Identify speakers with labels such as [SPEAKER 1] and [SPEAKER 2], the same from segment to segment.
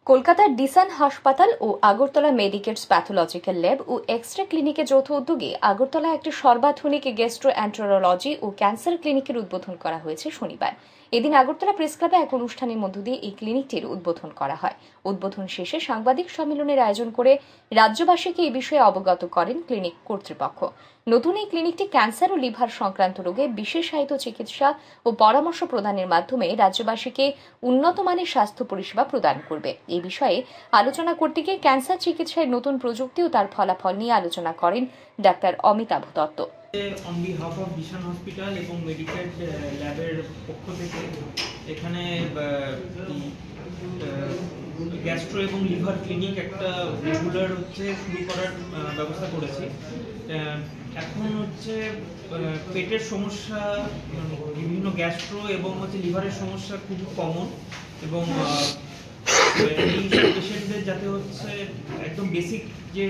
[SPEAKER 1] কলকাতার ডিসান হাসপাতাল ও Agartala মেডিকেটস pathological lab ও x-ray ক্লিনিকের যৌথ উদ্যোগে আগরতলা একটি সর্বাধুনিক গ্যাস্ট্রোএন্টারোলজি ও ক্যান্সার ক্লিনিকের উদ্বোধন করা হয়েছে শনিবার। এদিন আগরতলা প্রেস ক্লাবে এক অনুষ্ঠানের মধ্য দিয়ে এই ক্লিনিকটির উদ্বোধন করা হয়। উদ্বোধন শেষে সাংবাদিক সম্মেলনের আয়োজন করে রাজ্যবাসীকে এই বিষয়ে অবগত করেন ক্লিনিক কর্তৃপক্ষ। নতুন এই ক্লিনিকটি ক্যান্সার ও লিভার সংক্রান্ত রোগে বিশেষায়িত চিকিৎসা ও পরামর্শ প্রদানের মাধ্যমে রাজ্যবাসীকে উন্নত মানের স্বাস্থ্য পরিষেবা প্রদান করবে। এই বিষয়ে আলোচনা করতে গিয়ে ক্যান্সার চিকিৎসায় নতুন প্রযুক্তি ও তার ফলাফল নিয়ে আলোচনা করেন doctor Amitabh Dutta.
[SPEAKER 2] On behalf of Desun hospital এবং মেডিকেট ল্যাবের পক্ষ থেকে এখানে গ্যাস্ট্রো এবং লিভার ক্লিনিক একটা রেগুলার শুরু করার ব্যবস্থা করেছি। এখন পেটের সমস্যা, বিভিন্ন গ্যাস্ট্রো এবং লিভারের সমস্যা খুব কমন এবং এই পেশেন্টদের যাতে একদম বেসিক যে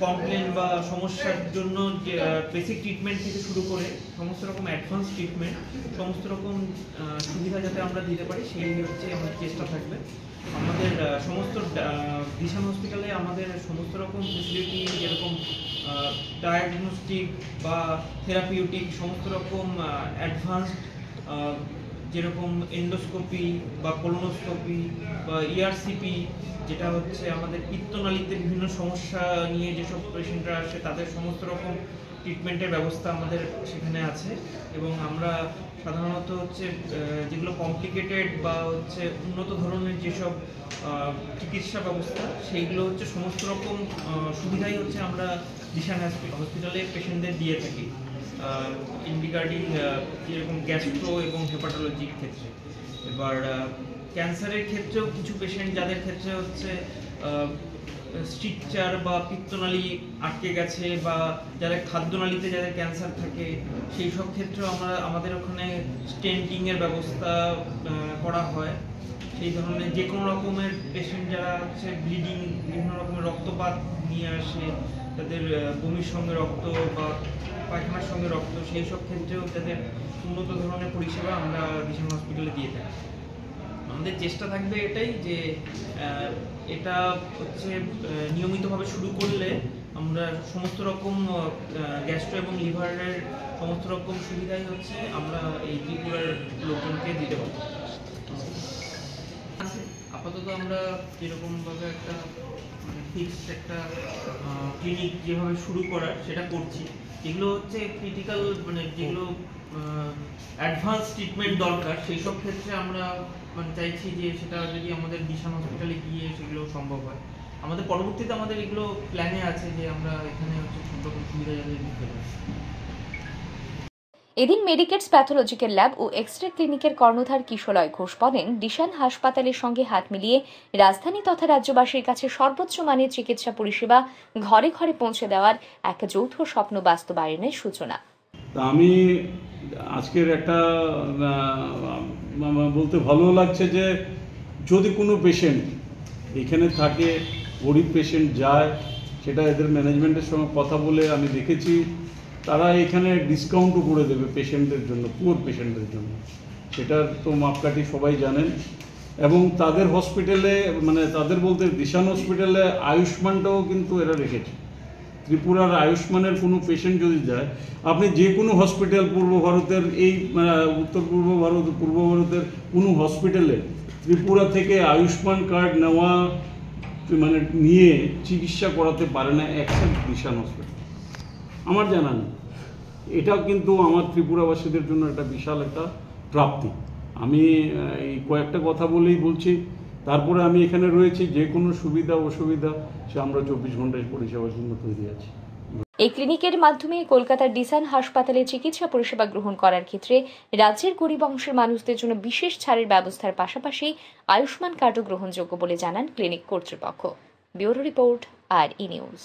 [SPEAKER 2] কমপ্লেন বা সমস্যার জন্য যে বেসিক ট্রিটমেন্ট থেকে শুরু করে সমস্ত রকম অ্যাডভান্স ট্রিটমেন্ট, সমস্ত রকম সুবিধা যাতে আমরা দিতে পারি সেই আমাদের চেষ্টা থাকবে। আমাদের সমস্ত ডিসান হসপিটালে আমাদের সমস্ত রকম ফেসিলিটি, যেরকম ডায়াগনস্টিক বা থেরাপিউটিক, সমস্ত রকম অ্যাডভান্সড, যেরকম এন্ডোস্কোপি বা কোলোনোস্কোপি বা ইআরসিপি, যেটা আমাদের পিত্তনালীতে বিভিন্ন সমস্যা নিয়ে যেসব পেশেন্টরা আসে তাদের সমস্ত রকম ট্রিটমেন্টের ব্যবস্থা আমাদের সেখানে আছে। এবং আমরা সাধারণত যেগুলো কমপ্লিকেটেড বা উন্নত ধরনের যেসব চিকিৎসা ব্যবস্থা, সেইগুলো সমস্ত রকম সুবিধাই আমরা ডিসান হসপিটালে পেশেন্টদের দিয়ে থাকি ইন রিগার্ডিং যেরকম গ্যাস্ট্রো এবং হেপাটোলজির ক্ষেত্রে। এবার ক্যান্সারের ক্ষেত্রেও কিছু পেশেন্ট যাদের ক্ষেত্রে স্ট্রিকচার বা পিত্তনালী আটকে গেছে বা যাদের খাদ্যনালীতে যাদের ক্যান্সার থাকে, সেই সব ক্ষেত্রেও আমাদের ওখানে স্টেন্টিং এর ব্যবস্থা করা হয়। সেই ধরনের যে কোনো রকমের পেশেন্ট যারা ব্লিডিং, বিভিন্ন রকমের রক্তপাত নিয়ে আসে, তাদের বমির সঙ্গে রক্ত বা পায়খানার সঙ্গে রক্ত, সেই সব ক্ষেত্রেও তাদের উন্নত ধরনের পরিষেবা আমরা ডিসান হসপিটালে দিয়ে থাকি। আমাদের চেষ্টা থাকবে এটাই যে এটা নিয়মিতভাবে শুরু করলে আমরা সমস্ত রকম গ্যাস্ট্রো এবং লিভারের সমস্ত রকম সুবিধাই আমরা এই ত্রিপুরার লোকজনকে দিতে পারি। আপাতত আমরা যেরকমভাবে একটা ফিক্সড একটা ক্লিনিক যেভাবে শুরু করার সেটা করছি। এগুলো ক্রিটিক্যাল, যেগুলো অ্যাডভান্স ট্রিটমেন্ট দরকার, সেই সব ক্ষেত্রে আমরা চাইছি যে সেটা যদি আমাদের ডিসান হসপিটালে গিয়ে সেগুলো সম্ভব হয়। আমাদের পরবর্তীতে আমাদের এগুলো প্ল্যানে আছে যে আমরা এখানে সব রকম সুবিধা যাতে দিতে পারি।
[SPEAKER 1] এদিন মেডিকেটস প্যাথোলজিক্যাল ল্যাব ও এক্সরে ক্লিনিকের কর্ণধার কিশলয় ঘোষ বলেন, ডিসান হাসপাতালের সঙ্গে হাত মিলিয়ে রাজধানী তথা রাজ্যবাসীর কাছে সর্বোচ্চ মানের চিকিৎসা পরিষেবা ঘরে ঘরে পৌঁছে দেওয়ার এক যৌথ স্বপ্ন বাস্তবায়নের সূচনা।
[SPEAKER 3] আমি আজকের একটা বলতে ভালো লাগছে যে যদি কোনো পেশেন্ট এখানে থাকে, গরিব পেশেন্ট যায়, সেটা এদের ম্যানেজমেন্টের সঙ্গে কথা বলে আমি দেখেছি তারা এখানে ডিসকাউন্টও করে দেবে পেশেন্টদের জন্য, পুয়ার পেশেন্টদের জন্য। সেটার তো মাপকাঠি সবাই জানেন। এবং তাদের হসপিটালে, তাদের বলতে ডিসান হসপিটালে আয়ুষ্মানটাও কিন্তু এরা রেখেছে। ত্রিপুরার আয়ুষ্মানের কোনো পেশেন্ট যদি যায়, আপনি যে কোনো হসপিটাল পূর্ব ভারতের উত্তর পূর্ব ভারতের কোনো হসপিটালে ত্রিপুরা থেকে আয়ুষ্মান কার্ড নেওয়া নিয়ে চিকিৎসা করাতে পারে না এক্সেপ্ট ডিসান হসপিটাল। আমার জানা নেই। এটাও কিন্তু আমার ত্রিপুরাবাসীদের জন্য একটা বিশাল একটা প্রাপ্তি। আমি এই কয়েকটা কথা বলেই বলছি। তারপরে আমি এখানে রয়েছি, যে কোনো সুবিধা অসুবিধা সে আমরা 24 ঘন্টায় পরিষেবার জন্য তৈরি আছি।
[SPEAKER 1] এই ক্লিনিকের মাধ্যমে কলকাতার ডিসান হাসপাতালে চিকিৎসা পরিষেবা গ্রহণ করার ক্ষেত্রে রাজ্যের গরিব অংশের মানুষদের জন্য বিশেষ ছাড়ের ব্যবস্থার পাশাপাশি আয়ুষ্মান কার্ডও গ্রহণযোগ্য বলে জানান ক্লিনিক কর্তৃপক্ষ। ব্যুরো রিপোর্ট, আর ই নিউজ।